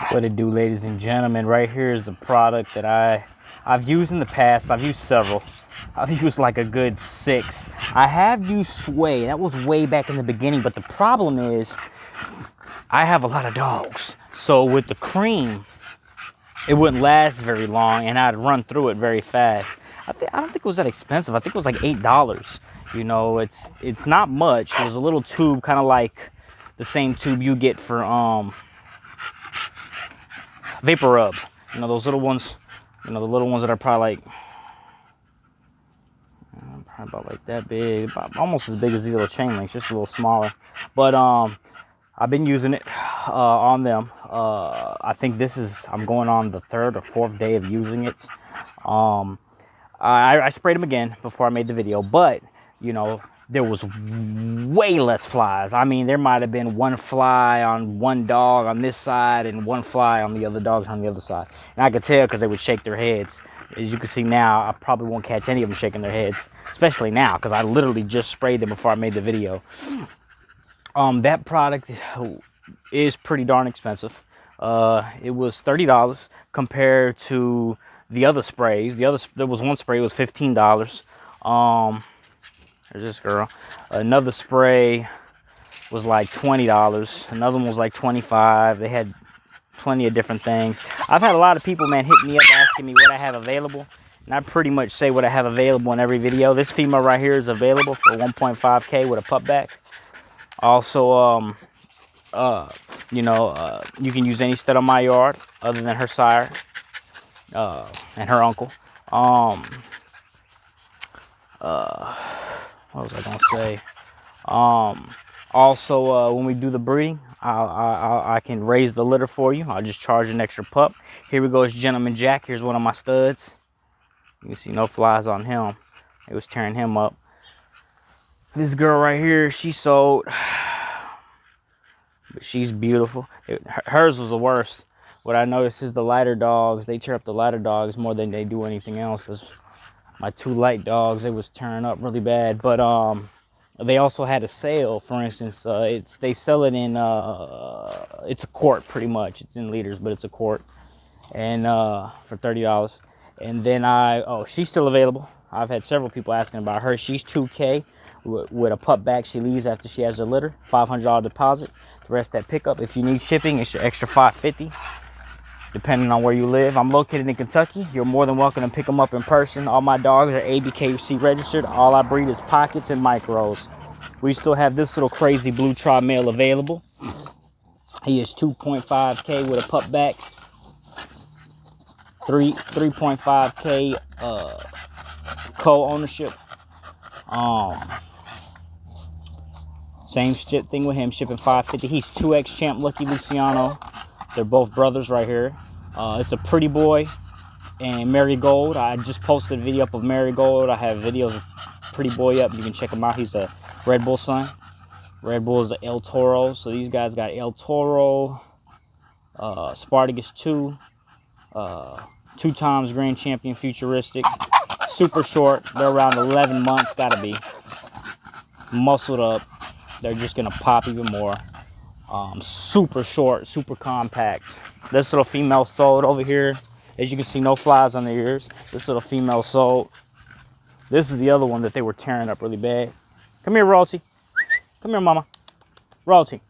What it do, ladies and gentlemen? Right here is a product that I've used in the past. I've used several. I've used like a good 6. I have used Sway. That was way back in the beginning. But the problem is I have a lot of dogs. So with the cream, it wouldn't last very long and I'd run through it very fast. I don't think it was that expensive. I think it was like $8. You know, it's not much. It was a little tube, kind of like the same tube you get for Vapor Rub. You know, those little ones, you know, the little ones that are probably about like that big, almost as big as these little chain links, just a little smaller. But I've been using it on them. I think I'm going on the 3rd or 4th day of using it. I sprayed them again before I made the video, but you know, there was way less flies. I mean, there might have been one fly on one dog on this side and one fly on the other dogs on the other side. And I could tell because they would shake their heads. As you can see now, I probably won't catch any of them shaking their heads, especially now because I literally just sprayed them before I made the video. That product is pretty darn expensive. It was $30 compared to the other sprays. There was one spray, it was $15. There's this girl. Another spray was like $20. Another one was like $25. They had plenty of different things. I've had a lot of people, man, hit me up asking me what I have available. And I pretty much say what I have available in every video. This female right here is available for 1.5K with a pup back. Also, you know, you can use any stud on my yard other than her sire and her uncle. What was I gonna say? Also, when we do the breeding, I can raise the litter for you. I'll just charge an extra pup. Here we go, it's Gentleman Jack. Here's one of my studs. You can see no flies on him. It was tearing him up. This girl right here, she sold, but she's beautiful. Hers was the worst. What I noticed is the lighter dogs, they tear up the lighter dogs more than they do anything else, because my 2 light dogs, they was tearing up really bad. But they also had a sale, for instance. They sell it in it's a quart pretty much. It's in liters, but it's a quart, and for $30. And then she's still available. I've had several people asking about her. She's 2K with a pup back. She leaves after she has her litter. $500 deposit. The rest that pickup. If you need shipping, it's your extra $550. Depending on where you live. I'm located in Kentucky. You're more than welcome to pick them up in person. All my dogs are ABKC registered. All I breed is pockets and micros. We still have this little crazy blue tri male available. He is 2.5K with a pup back. 3.5K co-ownership. Same shit thing with him, shipping $550. He's 2X champ Lucky Luciano. They're both brothers right here. It's a Pretty Boy and Marigold. I just posted a video up of Marigold. I have videos of Pretty Boy up. You can check him out. He's a Red Bull son. Red Bull is the El Toro. So these guys got El Toro, Spartacus 2, 2 times Grand Champion Futuristic. Super short. They're around 11 months. Gotta be muscled up. They're just gonna pop even more. Super short, super compact. This little female sold over here. As you can see, no flies on the ears. This little female sold. This is the other one that they were tearing up really bad. Come here, Royalty. Come here, mama. Royalty.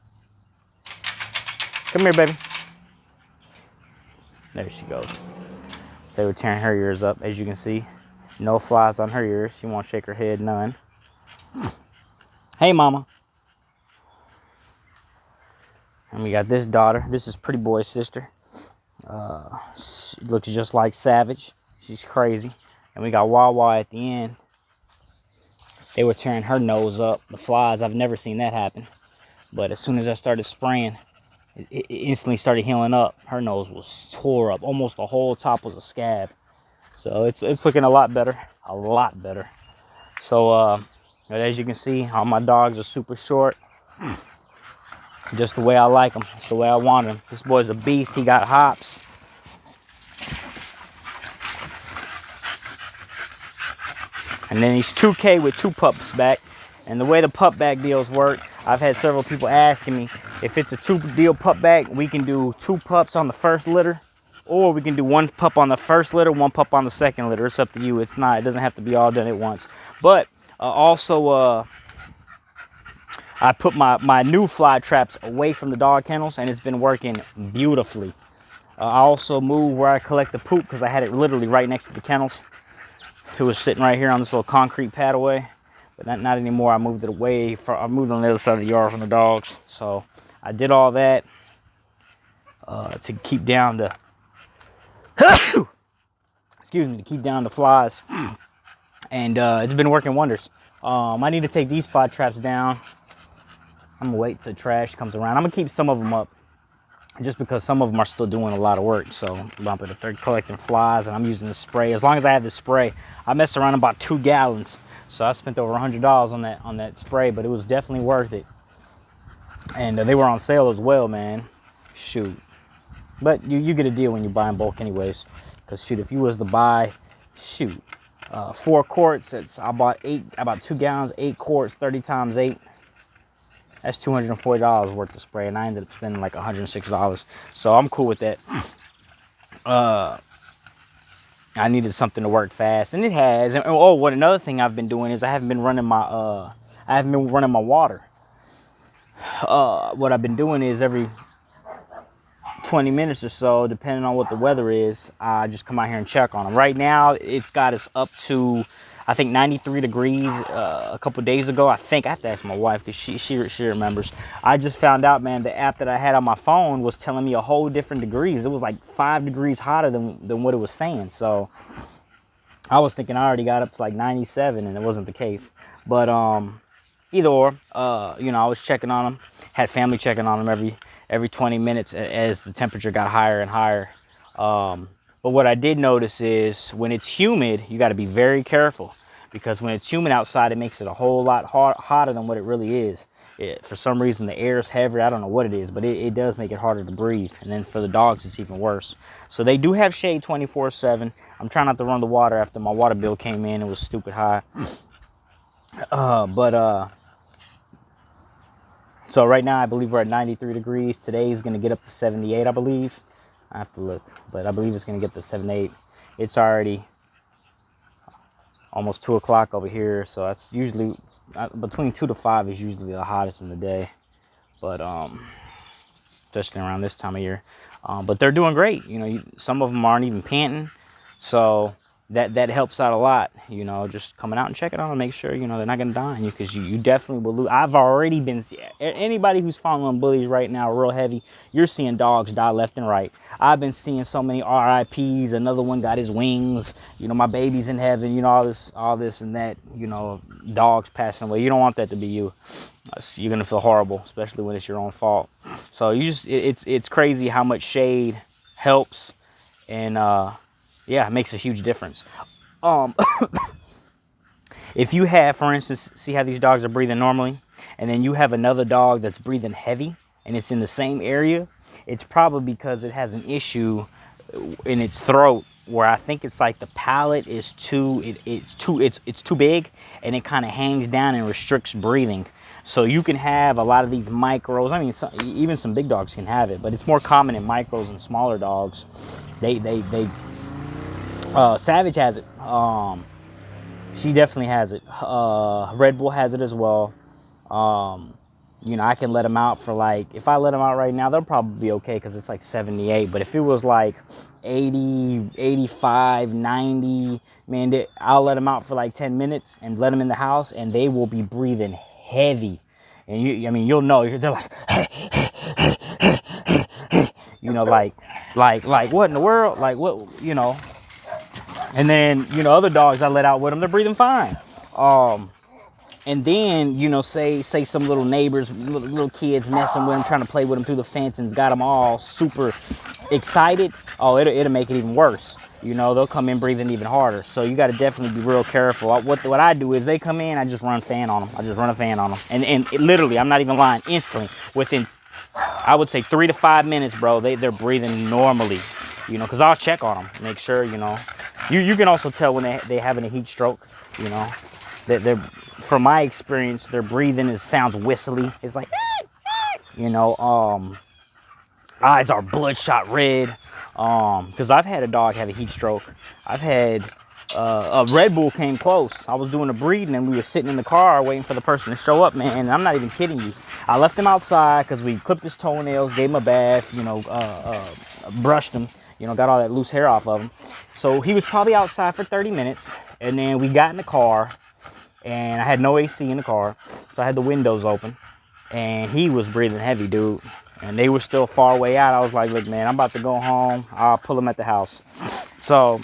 Come here, baby. There she goes. So they were tearing her ears up, as you can see. No flies on her ears. She won't shake her head, none. Hey, mama. And we got this daughter. This is Pretty Boy's sister. She looks just like Savage. She's crazy. And we got Wawa at the end. They were tearing her nose up. The flies, I've never seen that happen. But as soon as I started spraying, it instantly started healing up. Her nose was tore up. Almost the whole top was a scab. So it's looking a lot better. A lot better. So as you can see, all my dogs are super short. Just the way I like them. It's the way I want them. This boy's a beast. He got hops. And then he's 2K with 2 pups back. And the way the pup back deals work, I've had several people asking me, If it's a 2 deal pup bag, we can do 2 pups on the first litter, or we can do 1 pup on the first litter, 1 pup on the second litter. It's up to you. It doesn't have to be all done at once. But also, I put my new fly traps away from the dog kennels, and it's been working beautifully. I also moved where I collect the poop because I had it literally right next to the kennels. It was sitting right here on this little concrete padway, but not anymore. I moved it away. I moved on the other side of the yard from the dogs. So I did all that to keep down the excuse me, to keep down the flies, and it's been working wonders. I need to take these fly traps down. I'm gonna wait till trash comes around. I'm gonna keep some of them up just because some of them are still doing a lot of work. So bumping if they're collecting flies and I'm using the spray. As long as I have the spray, I messed around about 2 gallons. So I spent over $100 on that spray, but it was definitely worth it. And they were on sale as well, man. Shoot. But you get a deal when you buy in bulk anyways. Because shoot, if you was to buy, 4 quarts, I bought 2 gallons, 8 quarts, 30 times 8. That's $240 worth of spray, and I ended up spending like $106. So I'm cool with that. I needed something to work fast, and it has. And what another thing I've been doing is I haven't been running my water. What I've been doing is every 20 minutes or so, depending on what the weather is, I just come out here and check on them. Right now, it's got us up to, I think, 93 degrees a couple days ago. I have to ask my wife because she remembers. I just found out, man, the app that I had on my phone was telling me a whole different degrees. It was like 5 degrees hotter than what it was saying. So I was thinking I already got up to like 97, and it wasn't the case. But either or, I was checking on them. Had family checking on them every 20 minutes as the temperature got higher and higher. But what I did notice is when it's humid, you got to be very careful, because when it's humid outside, it makes it a whole lot hotter than what it really is. For some reason, the air is heavier. I don't know what it is, but it does make it harder to breathe. And then for the dogs, it's even worse. So they do have shade 24/7. I'm trying not to run the water after my water bill came in. It was stupid high. So right now, I believe we're at 93 degrees. Today is going to get up to 78, I believe. I have to look, but I believe it's going to get to 78. It's already almost 2 o'clock over here, so that's usually between 2 to 5 is usually the hottest in the day. But especially around this time of year. But they're doing great. Some of them aren't even panting, so that helps out a lot. Just coming out and checking on them, make sure they're not gonna die on you, because you definitely will lose. I've already been, anybody who's following bullies right now real heavy, you're seeing dogs die left and right. I've been seeing so many RIPs. Another one got his wings. My baby's in heaven. All this and that. Dogs passing away. You don't want that to be you. You're gonna feel horrible, especially when it's your own fault. So it's crazy how much shade helps, and yeah, it makes a huge difference. If you have, for instance, see how these dogs are breathing normally, and then you have another dog that's breathing heavy, and it's in the same area, it's probably because it has an issue in its throat, where I think it's like the palate is it's too big, and it kind of hangs down and restricts breathing. So you can have a lot of these micros. I mean, even some big dogs can have it, but it's more common in micros and smaller dogs. Savage has it. She definitely has it. Red Bull has it as well. I can let them out for if I let them out right now, they'll probably be okay because it's like 78. But if it was like 80, 85, 90, man, I'll let them out for like 10 minutes and let them in the house, and they will be breathing heavy. And you'll know, they're like, like what in the world? Like what, And then, other dogs I let out with them, they're breathing fine. And then, say some little neighbors, little kids messing with them, trying to play with them through the fence, and got them all super excited. Oh, it'll make it even worse. They'll come in breathing even harder. So you got to definitely be real careful. What I do is they come in, I just run a fan on them. And literally, I'm not even lying, instantly, within, I would say 3 to 5 minutes, bro, they're breathing normally. Because I'll check on them, make sure, You can also tell when they're having a heat stroke, They're from my experience, their breathing sounds whistly. It's like, You know, eyes are bloodshot red. Because I've had a dog have a heat stroke. I've had a Red Bull came close. I was doing a breeding and we were sitting in the car waiting for the person to show up, man. And I'm not even kidding you. I left him outside because we clipped his toenails, gave him a bath, you know, brushed him, you know, got all that loose hair off of him. So he was probably outside for 30 minutes. And then we got in the car and I had no AC in the car. So I had the windows open and he was breathing heavy, dude. And they were still far way out. I was like, look, man, I'm about to go home. I'll pull them at the house. So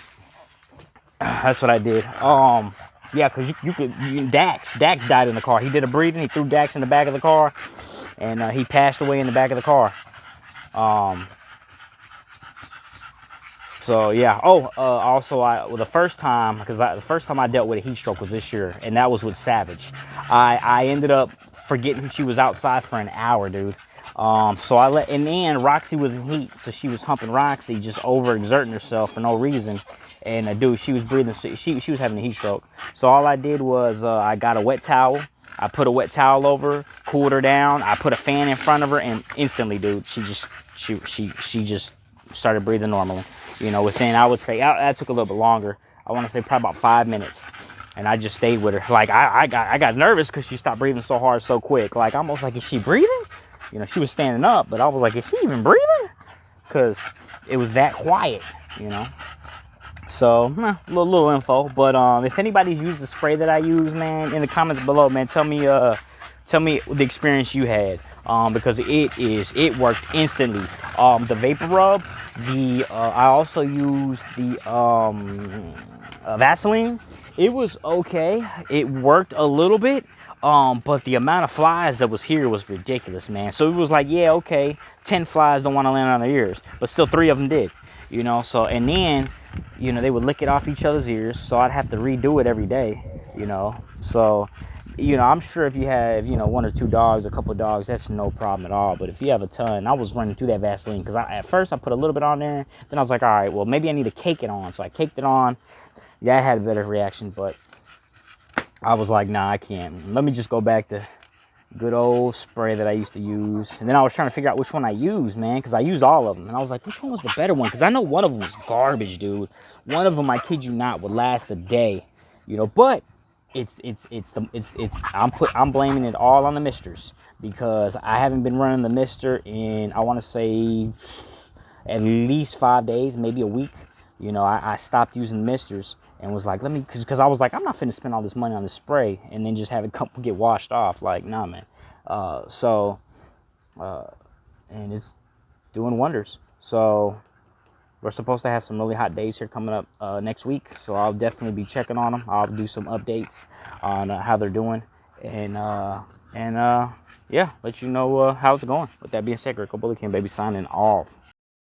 that's what I did. Yeah, because Dax died in the car. He did a breeding. He threw Dax in the back of the car. And he passed away in the back of the car. So yeah. Also, the first time I dealt with a heat stroke was this year, and that was with Savage. I ended up forgetting she was outside for an hour, dude. And then Roxy was in heat, so she was humping Roxy, just overexerting herself for no reason. And dude, she was breathing. She was having a heat stroke. So all I did was I got a wet towel. I put a wet towel over her, cooled her down. I put a fan in front of her, and instantly, dude, she just started breathing normally. You know, within, I would say, that took a little bit longer. I want to say probably about 5 minutes. And I just stayed with her. Like, I got nervous because she stopped breathing so hard so quick. Like, almost like, is she breathing? You know, she was standing up, but I was like, is she even breathing? Because it was that quiet, you know. So, little info. But if anybody's used the spray that I use, man, in the comments below, man, tell me the experience you had. Because it worked instantly. The vapor rub, I also used the Vaseline. It was okay. It worked a little bit. But the amount of flies that was here was ridiculous, man. So it was like, yeah, okay, 10 flies don't want to land on their ears, but still 3 of them did, you know. So, and then, you know, they would lick it off each other's ears, so I'd have to redo it every day, you know. So, you know, I'm sure if you have, you know, 1 or 2 dogs, a couple of dogs, that's no problem at all. But if you have a ton, I was running through that Vaseline because at first I put a little bit on there, then I was like, all right, well, maybe I need to cake it on. So I caked it on. Yeah, I had a better reaction, but I was like, nah, I can't. Let me just go back to good old spray that I used to use. And then I was trying to figure out which one I used, man, because I used all of them. And I was like, which one was the better one? Because I know one of them was garbage, dude. One of them, I kid you not, would last a day, you know. But I'm blaming it all on the misters because I haven't been running the mister in, I want to say, at least 5 days, maybe a week. You know, I stopped using misters and was like, because I was like, I'm not finna spend all this money on this spray and then just have it get washed off. Like, nah, man. And it's doing wonders. So we're supposed to have some really hot days here coming up next week. So I'll definitely be checking on them. I'll do some updates on how they're doing. And yeah, let you know how it's going. With that being said, Greco Bully King, baby, signing off.